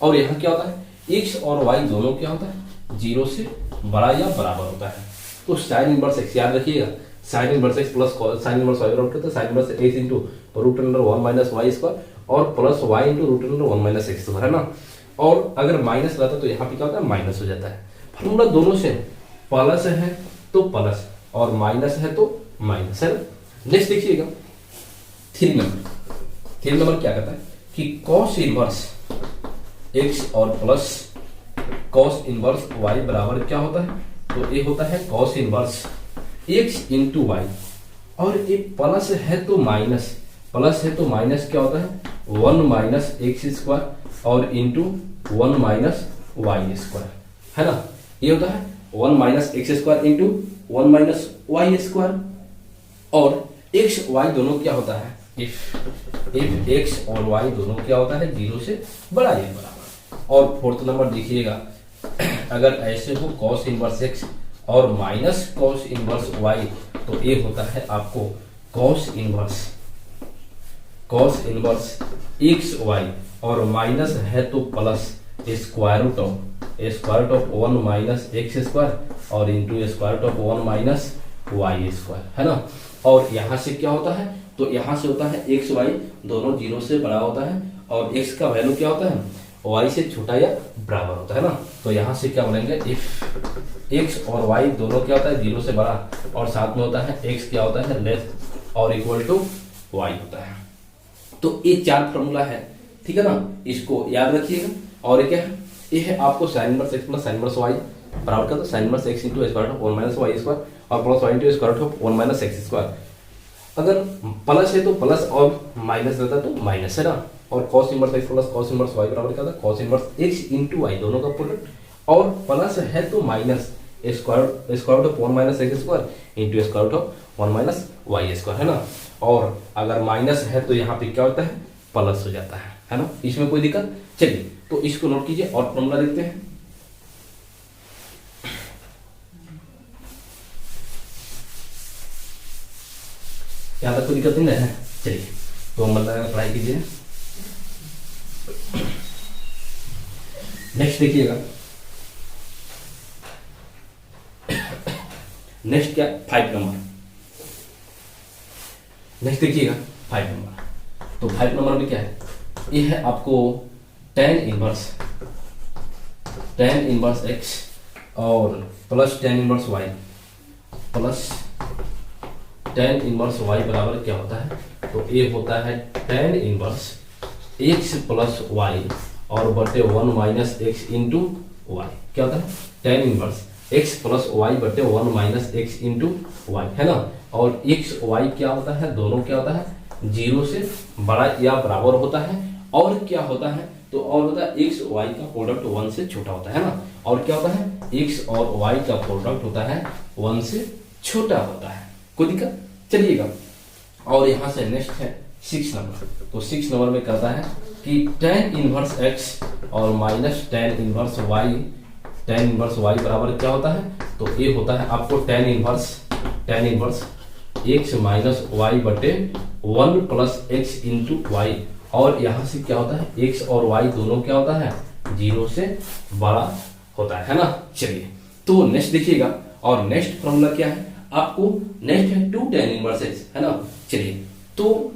और यहाँ क्या होता है, एक्स और वाई दोनों क्या होता है, जीरो से बड़ा या बराबर होता है। तो साइन इनवर्स एक्स याद रखिएगा, sine inverse x plus sine inverse y बराबर होता है sine inverse x into root under 1 minus y square और plus y into root under 1 minus x square, है ना। और अगर माइनस रहता तो यहाँ पे क्या होता है, माइनस हो जाता है। फॉर्मूला दोनों से प्लस है तो प्लस और माइनस है तो माइनस, है ना। नेक्स्ट देखिएगा थ्री नंबर क्या कहता है कि कॉस इनवर्स एक्स और प्लस कॉस इनवर्स वाई बराबर क्या होता है, तो ये होता है cos inverse x into y और ये प्लस है तो माइनस क्या होता है 1 माइनस एक्स स्क्वायर और इंटू 1 माइनस वाई स्क्वायर, है ना। ये होता है 1 minus x square into 1 minus y square. और एक्स वाई दोनों क्या होता है, इफ एक्स और वाई दोनों क्या होता है, जीरो से बड़ा या बराबर। और फोर्थ नंबर देखिएगा, अगर ऐसे हो कॉस इनवर्स एक्स और माइनस कॉस इनवर्स वाई तो ये होता है आपको कॉस इनवर्स एक्स वाई और माइनस है तो plus square root of 1 minus x square और into square root of 1 minus y square, है ना। और यहाँ से क्या होता है, तो यहाँ से होता है एक्स वाई दोनों जीरो से बड़ा होता है और एक्स का वैल्यू क्या होता है, वाई से छोटा या बराबर होता है ना। तो यहाँ से क्या बोलेंगे, इफ एक्स और वाई दोनों क्या होता है, जीरो से बड़ा और साथ में होता है एक्स क्या होता है, लेस और इक्वल टू वाई होता है। तो ये चार फॉर्मूला है, ठीक है ना, इसको याद रखिएगा। और ये क्या है, ये है आपको sine inverse x plus sine inverse y बराबर का, तो sine inverse x into square root of 1 minus y square और plus y into square root of 1 minus x square. अगर प्लस है तो प्लस और माइनस रहता तो माइनस, है ना। और cos inverse x plus cos inverse y बराबर क्या था, cos inverse x into y दोनों का प्रोडक्ट। और प्लस है तो minus square root of 1 minus x square into square root of 1 minus y square, है ना। और अगर माइनस है तो यहाँ पे क्या होता है, प्लस हो जाता है ना। इसमें कोई दिक्कत, चलिए तो इसको नोट कीजिए और फॉर्मूला देखते हैं। यहाँ तक कोई दिक्कत नहीं है, चलिए तो मतलब अप्लाई कीजिए। नेक्स्ट देखिएगा, नेक्स्ट क्या 5 नंबर। नेक्स्ट देखिएगा 5 नंबर। तो 5 नंबर में क्या है, ये है आपको tan इनवर्स x और plus tan inverse y plus tan inverse y बराबर क्या होता है, तो ये होता है tan inverse x plus y और बटे 1 माइनस एक्स इंटू वाई। क्या होता है, tan inverse x plus y बटे 1 माइनस एक्स इंटू वाई, है ना। और x y क्या होता है, दोनों क्या होता है, जीरो से बड़ा या बराबर होता है। और क्या होता है, तो और होता है x y का प्रोडक्ट 1 से छोटा होता है ना। और क्या होता है, x और y का प्रोडक्ट होता है 1 से छोटा होता है। कोई दिक्कत, चलिएगा। और यहाँ से नेक्स्ट है 6 नंबर। तो 6 नंबर में कहता है कि tan इनवर्स x और माइनस tan इनवर्स y बराबर क्या होता है, तो ये होता है आपको tan inverse x minus y बटे 1 प्लस x इंटू वाई। और यहाँ से क्या होता है, x और y दोनों क्या होता है, जीरो से बड़ा होता है ना। चलिए तो नेक्स्ट देखिएगा। और नेक्स्ट फॉर्मूला क्या है आपको, नेक्स्ट है 2 tan इनवर्स x, है ना। चलिए तो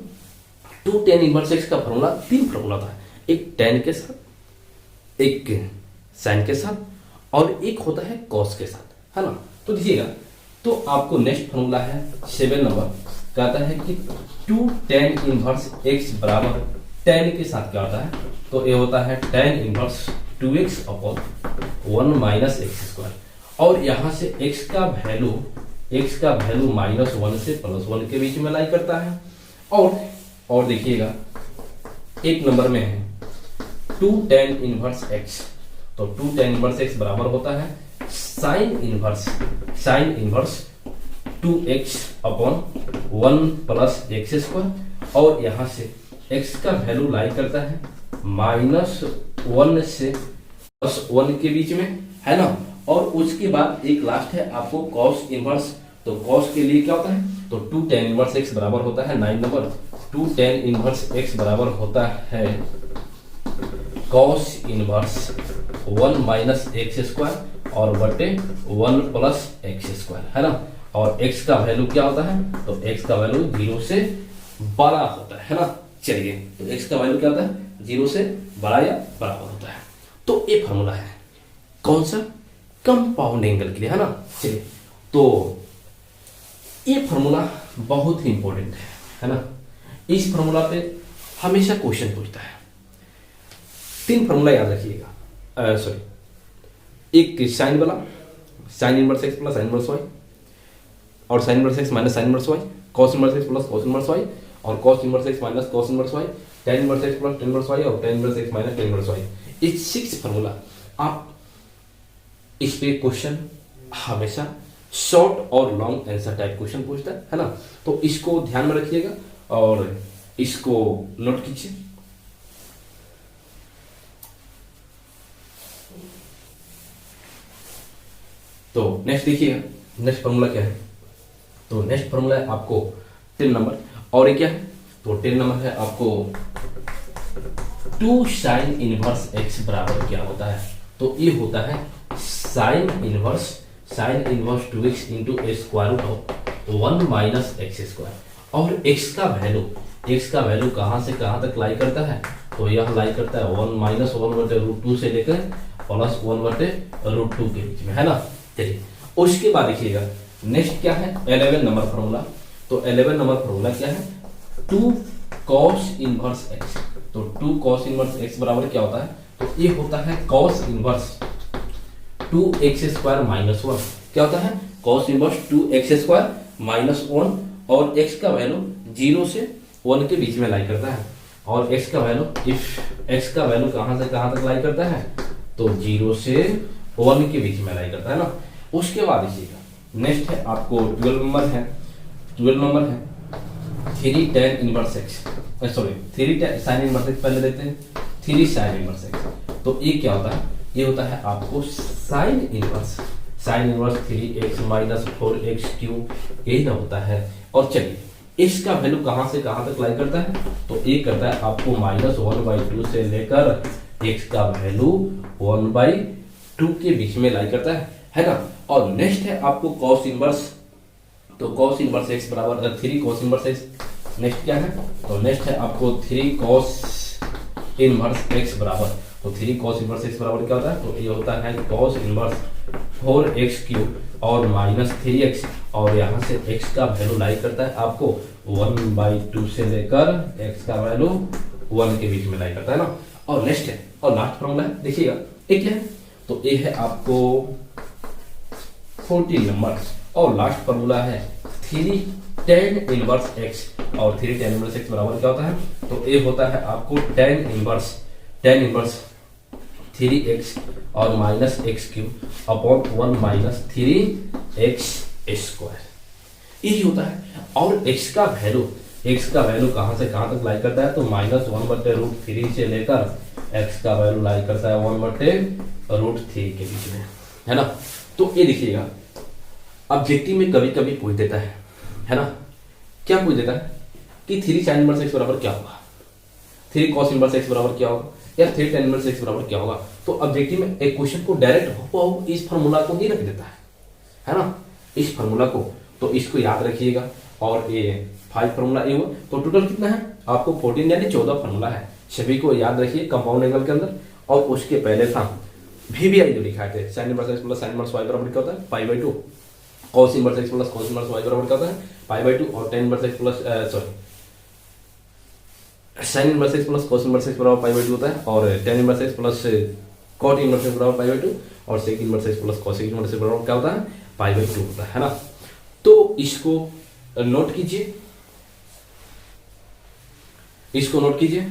2 tan इनवर्स x का फॉर्मूला 3 फॉर्मूला था, एक tan के साथ, एक sin के साथ और एक होता है cos के साथ, है ना। तो देखिएगा, तो आपको नेक्स्ट फॉर्मूला है 7 नंबर, कहता है कि 2 tan इनवर्स x बराबर tan के साथ क्या होता है, तो ये होता है tan inverse 2x upon 1 minus x square. और यहाँ से x का वैल्यू x का वैल्यू -1 से +1 के बीच में लाई करता है। और देखिएगा एक नंबर में है 2 tan इनवर्स x, तो 2 tan इनवर्स x बराबर होता है sine inverse 2x upon 1 plus x square, और यहां से x का वैल्यू लाई करता है -1 से +1 के बीच में, है ना। और उसके बाद एक लास्ट है आपको cos इनवर्स, तो cos के लिए क्या होता है, तो 2 tan इनवर्स x बराबर होता है 9 नंबर 2 tan इनवर्स x बराबर होता है cos inverse 1 minus x square और बटे 1 प्लस एक्स स्क्वायर, है ना। और x का वैल्यू क्या होता है, तो x का वैल्यू 0 से बड़ा होता है ना। चलिए, तो x का वैल्यू क्या होता है, 0 से बड़ा या बराबर होता है। तो ये फॉर्मूला है कौन सा, कंपाउंड एंगल के लिए, है ना। चलिए, तो ये फॉर्मूला बहुत ही इंपॉर्टेंट है ना। इस फॉर्मूला पे हमेशा क्वेश्चन पूछता है। 3 फॉर्मूला याद रखिएगा, सॉरी, एक साइन वाला, sine inverse x plus sine inverse y, और sine inverse x minus sine inverse y, cos inverse x plus cos inverse y, और cos inverse x minus cos inverse y, tan inverse x plus tan inverse y, और tan inverse x minus tan inverse y. ये 6 फॉर्मूला आप इस पे क्वेश्चन हमेशा शॉर्ट और लॉन्ग आंसर टाइप क्वेश्चन पूछता है ना। तो इसको ध्यान में रखिएगा और इसको नोट कीजिए। तो नेक्स्ट देखिएगा, नेक्स्ट फॉर्मूला क्या है, तो नेक्स्ट फॉर्मूला है आपको 10 नंबर, और ये क्या है, तो 10 नंबर है आपको 2 साइन इनवर्स एक्स बराबर क्या होता है, तो ये होता है sine inverse 2x into square root of 1 minus x square. और x का वैल्यू कहां से कहां तक लाई करता है, तो यह लाई करता है 1 माइनस 1/√2 से लेकर प्लस 1/√2 के बीच में, है ना। चलिए, उसके बाद देखिएगा नेक्स्ट क्या है, 11 नंबर फॉर्मूला। तो 11 नंबर फॉर्मूला क्या है, 2 cos इनवर्स x, तो 2 cos इनवर्स x बराबर क्या होता है, तो ये होता है cos inverse 2x square minus 1। क्या होता है, cos inverse 2x square minus 1, और x का वैल्यू 0 से 1 के बीच में लाई करता है। और x का वैल्यू, इफ x का वैल्यू कहां से कहां तक लाई करता है, तो 0 से 1 के बीच में लाई करता है ना। उसके बाद देखिएगा नेक्स्ट है आपको 12 नंबर है 3 tan inverse x, sorry 3 sin inverse x पहले देखते हैं, 3 sin इनवर्स x। तो ये क्या होता है, ये होता है आपको sine inverse 3x minus 4x cube, यही ना होता है। और चलिए, इसका वैल्यू कहां से कहां तक लाई करता है, तो ये करता है आपको -1/2 से लेकर x का वैल्यू 1/2 के बीच में लाई करता है ना। और नेक्स्ट है आपको cos इनवर्स, तो cos इनवर्स x बराबर 3 cos इनवर्स x। नेक्स्ट क्या है, तो नेक्स्ट है आपको 3 cos इनवर्स x बराबर, तो 3 cos इनवर्स x बराबर क्या होता है, तो ये होता है cos इनवर्स 4x क्यूब और माइनस 3x, और यहाँ से x का वैल्यू लाई करता है आपको 1/2 से लेकर x का वैल्यू 1 के बीच में लाई करता है ना। और नेक्स्ट है और लास्ट फॉर्मूला है, देखिएगा एक है, तो ये है आपको 14 नंबर, और लास्ट फॉर्मूला है 3 tan इनवर्स x, और 3 tan इनवर्स x बराबर क्या होता है, तो ये होता है आपको tan इनवर्स 3x और minus x cube upon 1 minus 3x square, यही होता है। और x का वैल्यू कहां से कहां तक लाई करता है, तो -1/√3 से लेकर x का वैल्यू लाई करता है 1/√3 के बीच में, है ना। तो ये देखिएगा ऑब्जेक्टिव में कभी कभी पूछ देता है ना, क्या पूछ देता है कि 3 sin इनवर्स x बराबर क्या होगा, 3 cos इनवर्स x बराबर क्या होगा, या 3 tan इनवर्स x बराबर क्या होगा। तो ऑब्जेक्टिव में एक क्वेश्चन को डायरेक्ट हो इस फार्मूला को ही रख देता है ना, इस फार्मूला को। तो इसको याद रखिएगा, और ये 5 फार्मूला ये हुआ, तो टोटल कितना है आपको 14 यानी 14 फार्मूला है, सभी को याद रखिए कंपाउंड एंगल के अंदर। और उसके पहले था VBI जो लिखा थे, sin inverse x plus sin inverse y बराबर क्या होता है, π/2, cos inverse x plus cos inverse y बराबर क्या होता है, π/2, और tan inverse x plus sin inverse x plus cos inverse x बराबर π/2 होता है, और tan inverse x plus cot inverse x बराबर π/2, और sec inverse x plus cosec inverse x बराबर क्या होता है, π/2 होता है ना। इसको नोट कीजिए, इसको नोट कीजिए।